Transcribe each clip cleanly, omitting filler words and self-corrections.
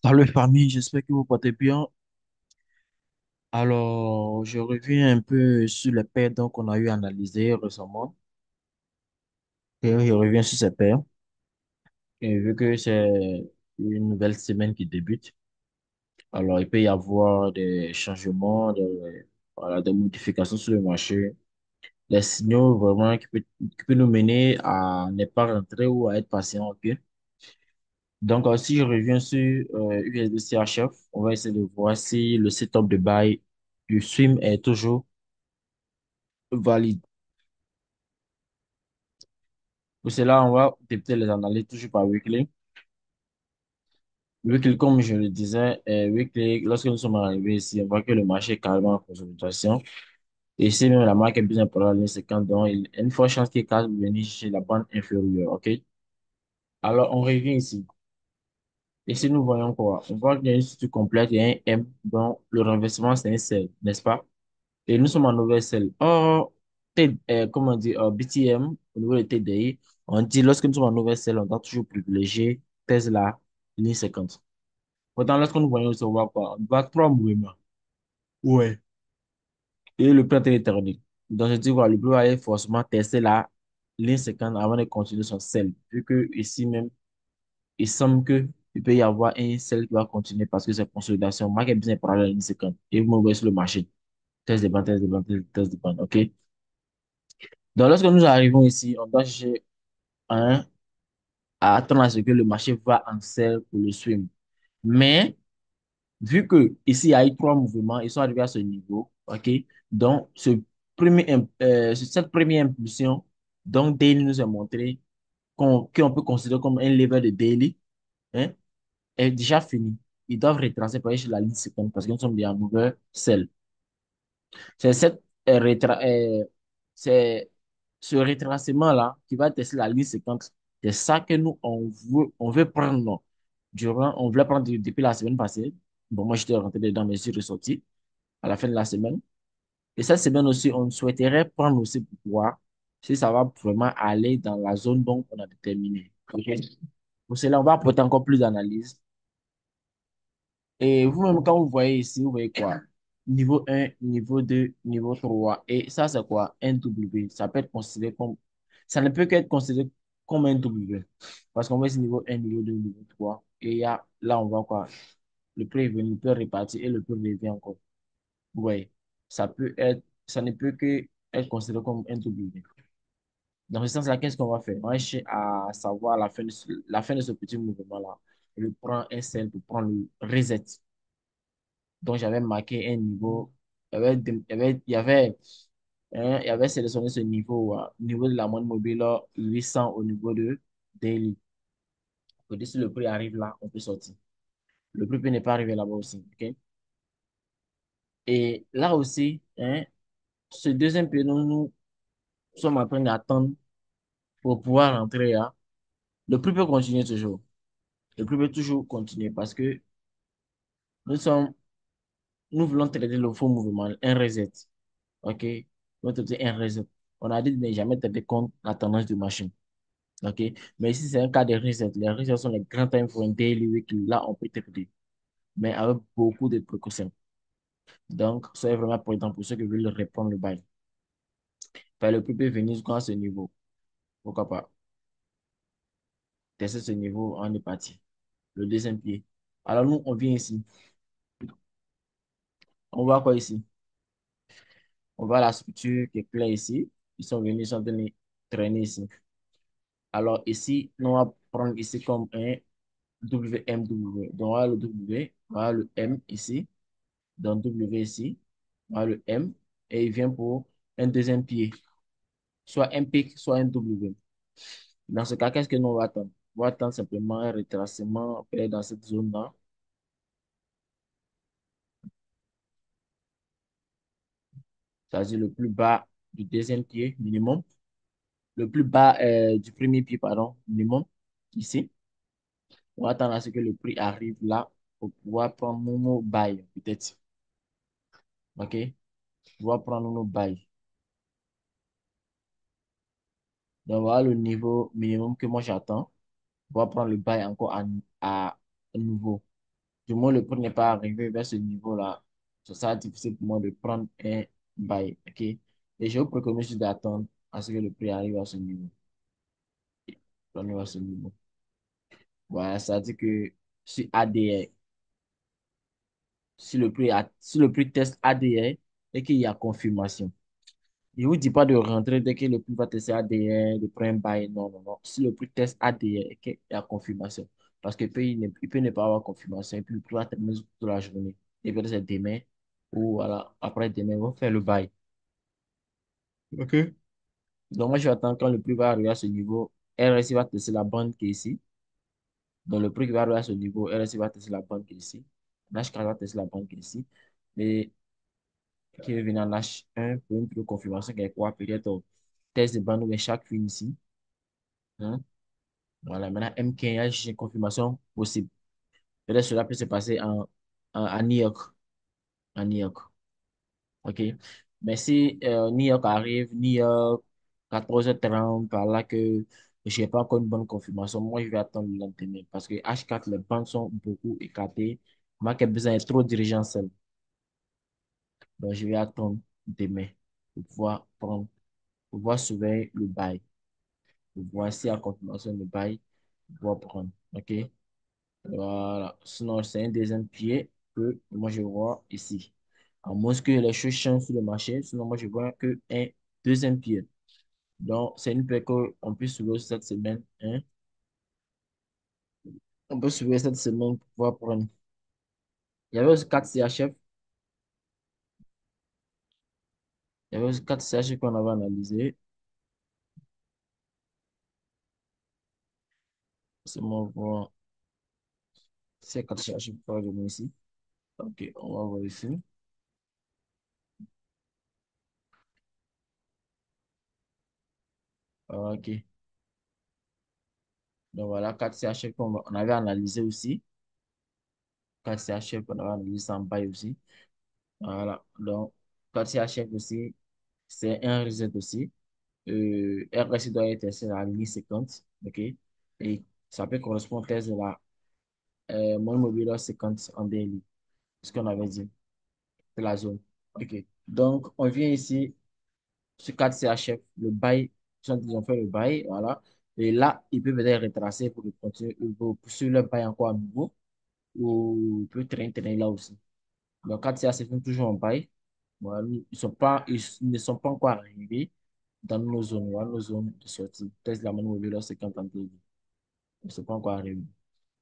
Salut famille, j'espère que vous portez bien. Alors, je reviens un peu sur les perdants qu'on a eu analysés récemment. Et je reviens sur ces paires. Et vu que c'est une nouvelle semaine qui débute, alors il peut y avoir des changements, voilà, des modifications sur le marché, des signaux vraiment qui peut nous mener à ne pas rentrer ou à être patient, ok? Donc, si je reviens sur USD CHF, on va essayer de voir si le setup de buy du swim est toujours valide. Pour cela, on va débuter les analyses toujours par weekly. Weekly, comme je le disais, weekly, lorsque nous sommes arrivés ici, on voit que le marché est carrément en consolidation. Et ici, même la marque est bien importante, la ligne 50, donc il y a une forte chance qu'il casse pour venir chez la bande inférieure. OK? Alors, on revient ici. Ici, nous voyons quoi? On voit qu'il y a une structure complète, il y a un M, dont le renversement, c'est un sell, n'est-ce pas? Et nous sommes en nouvelle selle. Or, comment on dit, BTM, au niveau de TDI, on dit lorsque nous sommes en nouvelle selle, on doit toujours privilégier Tesla, ligne 50. Pourtant, lorsque nous voyons, on voit quoi? On voit trois mouvements. Ouais. Et le plan électronique. Donc, je dis, voilà, le bleu va aller forcément tester la ligne 50 avant de continuer son sell. Vu que ici même, il semble que il peut y avoir un sell qui va continuer parce que c'est consolidation. Marque est bien par la ligne 50. Et vous me voyez sur le marché. Test de bande, test de bande, test de bande. OK? Donc, lorsque nous arrivons ici, on doit chercher hein, à attendre à ce que le marché va en sell pour le swing. Mais, vu que ici, il y a eu trois mouvements, ils sont arrivés à ce niveau, OK? Donc, cette première impulsion, donc, Daily nous a montré qu'on peut considérer comme un level de Daily, hein, est déjà fini. Ils doivent retracer par exemple la ligne 50 parce que nous sommes bien en nouvelle sell. C'est cette, c'est ce retracement-là qui va tester la ligne 50. C'est ça que nous, on veut prendre, non. On voulait prendre depuis la semaine passée. Bon, moi, j'étais rentré dedans, mais je suis ressorti à la fin de la semaine. Et cette semaine aussi, on souhaiterait prendre aussi pour voir si ça va vraiment aller dans la zone dont on a déterminé. OK? Pour cela, on va apporter encore plus d'analyse. Et vous-même, quand vous voyez ici, vous voyez quoi? Niveau un, niveau 2, niveau 3. Et ça, c'est quoi? Un W. Ça peut être considéré comme... Ça ne peut qu'être considéré comme un W. Parce qu'on voit ici niveau un, niveau 2, niveau 3. Et là, on voit quoi? Le prix est venu, le prix est reparti et le prix revient encore. Oui. Ça ne peut que être considéré comme un W. Dans ce sens-là, qu'est-ce qu'on va faire? On va chercher à savoir la fin de ce petit mouvement-là. Je prends un sel pour prendre le reset. Donc, j'avais marqué un niveau. Il y avait sélectionné ce niveau, au niveau de la monnaie mobile, là, 800 au niveau de daily. Donc, si le prix arrive là, on peut sortir. Le prix peut ne pas arriver là-bas aussi. OK? Et là aussi, hein, ce deuxième période, nous sommes en train d'attendre pour pouvoir rentrer là. Le prix peut continuer toujours. Le prix peut toujours continuer parce que nous sommes, nous voulons traiter le faux mouvement, un reset. OK? Nous voulons traiter un reset. On a dit de ne jamais traiter contre la tendance du marché. OK? Mais ici, c'est un cas de reset. Les resets sont les grands time for daily weekly. Là, on peut traiter. Mais avec beaucoup de précautions. Donc, soyez vraiment prudent pour ceux qui veulent répondre le bail. Faire le plus peut venir jusqu'à ce niveau. Pourquoi pas? Tester ce niveau, on est parti. Le deuxième pied. Alors, nous, on vient ici. On voit quoi ici? On voit la structure qui est claire ici. Ils sont venus traîner ici. Alors, ici, nous, on va prendre ici comme un WMW. Donc, on va le W, on va le M ici. Donc, W ici, on va le M. Et il vient pour un deuxième pied. Soit un pic, soit un W. Dans ce cas, qu'est-ce que nous on va attendre? On va attendre simplement un retracement peut-être dans cette zone-là. C'est-à-dire le plus bas du deuxième pied minimum. Le plus bas du premier pied, pardon, minimum. Ici. On va attendre à ce que le prix arrive là pour pouvoir prendre nos bails, peut-être. OK? Pouvoir prendre nos bails. Donc, voilà le niveau minimum que moi j'attends. On va prendre le bail encore à nouveau. du moment où le prix n'est pas arrivé vers ce niveau-là, ce sera difficile pour moi de prendre un bail, ok? Et je vous préconise juste d'attendre à ce que le prix arrive à ce niveau. Arrive à ce niveau. Voilà, ça veut dire que si ADR, si le prix teste ADR et qu'il y a confirmation, je vous dis pas de rentrer dès que le prix va tester ADR, de prendre un bail. Non, non, non. Si le prix teste ADR et qu'il y a confirmation, parce que il peut ne pas avoir confirmation, et puis le prix va terminer toute la journée. Et peut-être c'est demain, ou voilà, après demain, on va faire le bail. OK. Donc, moi, je vais attendre quand le prix va arriver à ce niveau. RSI va tester la bande qui est ici. Donc, le prix qui va arriver à ce niveau, RSI va tester la bande qui est ici. H4 va tester la bande qui est ici. Et qui va venir en H1 pour une plus confirmation quelque quoi, peut-être test de bande ou bien chaque fin ici. Hein. Voilà, maintenant, M15, j'ai une confirmation possible. Peut-être cela peut se passer à New York. À New York. OK. Mais si New York arrive, New York, 14h30, par là que je n'ai pas encore une bonne confirmation, moi, je vais attendre le lendemain. Parce que H4, les banques sont beaucoup écartées. Moi, qui ai besoin d'être trop dirigeant seul. Donc, je vais attendre demain pour pouvoir prendre, pour pouvoir surveiller le bail. Pour voir s'il y a confirmation de bail, pour pouvoir prendre. OK. Voilà. Sinon, c'est un deuxième pied que moi je vois ici. À moins que les choses changent sur le marché, sinon moi je vois que un deuxième pied. Donc, c'est une paix qu'on peut suivre cette semaine. Hein. On peut suivre cette semaine pour pouvoir prendre. Il y avait aussi 4 CHF. Il y avait aussi 4 CHF qu'on avait analysé. C'est moi voir ces 4 CHF pour revenir ici. Ok, on va voir ici. Ok. Donc voilà, 4 CHF on avait analysé aussi. 4 CHF qu'on avait analysé en bail aussi. Voilà. Donc, quand c'est achève aussi, c'est un reset aussi. RSI doit être testé à 1050. OK? Et ça peut correspondre au test de la moyenne mobile 50 en daily. Ce qu'on avait dit. C'est la zone. OK. Donc, on vient ici sur 4 CHF, le bail, ils ont fait le bail, voilà. Et là, ils peuvent être retracés pour continuer, pour poursuivre le bail encore à nouveau, ou ils peuvent traîner là aussi. Donc, 4 CHF font toujours un bail. Voilà, ils ne sont pas encore arrivés dans nos zones, voilà, nos zones de sortie. Tesla, Manu Mobile, 50 en TV. Ils ne sont pas encore arrivés.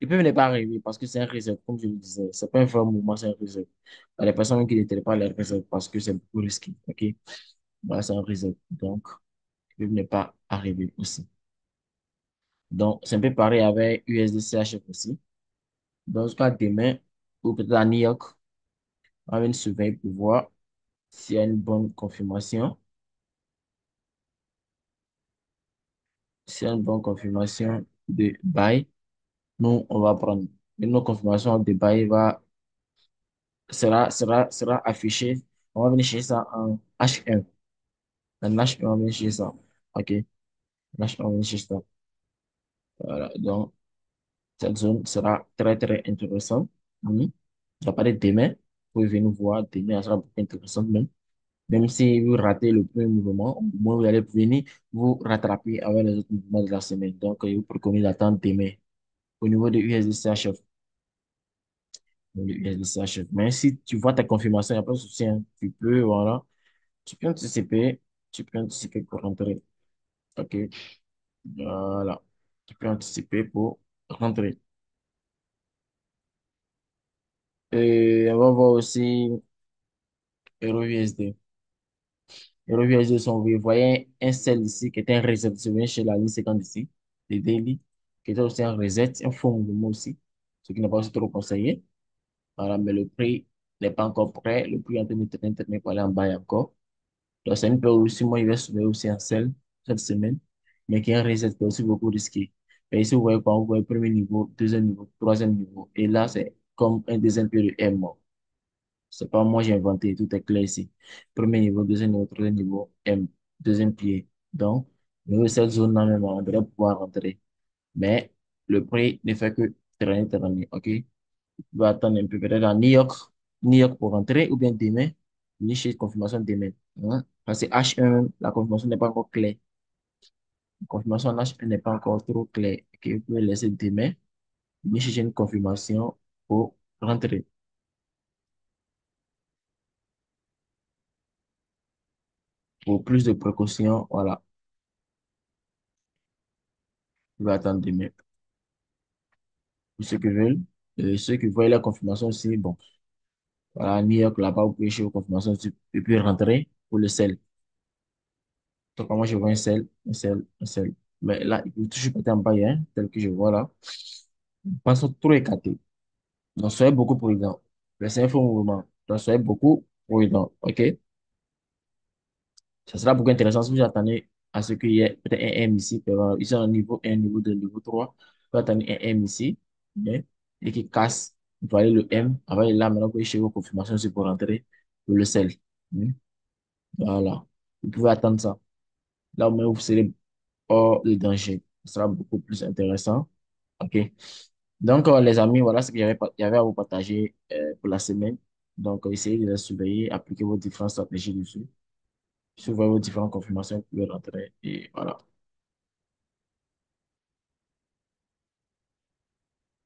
Ils peuvent ne pas arriver parce que c'est un réserve, comme je le disais. C'est pas un vrai mouvement, c'est un réserve. Il y a des personnes qui ne tiennent pas les réserves parce que c'est beaucoup risqué. OK? Voilà, c'est un réserve. Donc, ils peuvent ne pas arriver aussi. Donc, c'est un peu pareil avec USDCHF aussi. Dans ce cas, demain, ou peut-être à New York, on va venir surveiller pour voir s'il y a une bonne confirmation. S'il y a une bonne confirmation de bail, nous, on va prendre une autre confirmation de bail sera affichée. On va venir chercher ça en H1. En H1, on va venir chercher ça. OK. En H1, on va venir chercher ça. Voilà. Donc, cette zone sera très, très intéressante. Oui. Ça va parler demain. Vous pouvez venir voir. Demain, elle sera beaucoup intéressante même. Même si vous ratez le premier mouvement, au moins vous allez venir vous rattraper avec les autres mouvements de la semaine. Donc, je vous préconise d'attendre demain. Au niveau de USDCHF. USDCHF. Mais si tu vois ta confirmation, il n'y a pas de souci, hein. Tu peux, voilà. Tu peux anticiper. Tu peux anticiper pour rentrer. OK. Voilà. Tu peux anticiper pour rentrer. Et on va voir aussi EURUSD. EURUSD sont, vous voyez un sel ici qui était un reset. Je viens chez la ligne 50 ici. Les daily. Qui était aussi un reset, un fond mouvement aussi. Ce qui n'est pas aussi trop conseillé. Voilà. Mais le prix n'est pas encore prêt. Le prix est en train de tenir pour aller en bas encore. Donc, c'est une période aussi, moi, il va sauver aussi un sel cette semaine, mais qui est un reset qui est aussi beaucoup risqué. Et ici, vous voyez quoi, vous voyez premier niveau, deuxième niveau, troisième niveau. Et là, c'est comme un deuxième pied de M. C'est pas moi, j'ai inventé, tout est clair ici. Premier niveau, deuxième niveau, troisième niveau, M, deuxième pied. Donc, nous, cette zone-là, même, on devrait pouvoir rentrer. Mais le prix ne fait que traîner, OK? Vous pouvez attendre un peu, peut-être à New York, New York pour rentrer, ou bien demain, venir chez confirmation demain. Hein. Parce que H1, la confirmation n'est pas encore claire. La confirmation en H1 n'est pas encore trop claire. Ok, vous pouvez laisser demain, venir chercher une confirmation pour rentrer. Pour plus de précautions, voilà, vous pouvez attendre demain. Pour ceux qui veulent, ceux qui voient la confirmation aussi, bon, voilà, à New York, là-bas, vous pouvez chercher vos confirmations, et puis rentrer pour le sel. Donc, moi, je vois un seul, un seul, un seul. Mais là, il peut toujours péter en bail, hein, tel que je vois là. Pensons trop écarté. Donc, soyez beaucoup prudent. C'est un faux mouvement. Donc, soyez beaucoup prudent. OK? Ça sera beaucoup intéressant si vous attendez à ce qu'il y ait peut-être un M ici. Ils sont au niveau 1, niveau 2, niveau 3. Vous attendez un M ici, OK? Et qui casse. Vous voyez le M. Avant, là, maintenant, vous pouvez chez vos confirmations, c'est pour rentrer pour le sel. Hmm? Voilà. Vous pouvez attendre ça. Là, au moins, vous serez hors de danger. Ce sera beaucoup plus intéressant. OK. Donc, les amis, voilà ce qu'il y avait à vous partager pour la semaine. Donc, essayez de les surveiller, appliquer vos différentes stratégies dessus. Suivez vos différentes confirmations, vous pouvez rentrer et voilà.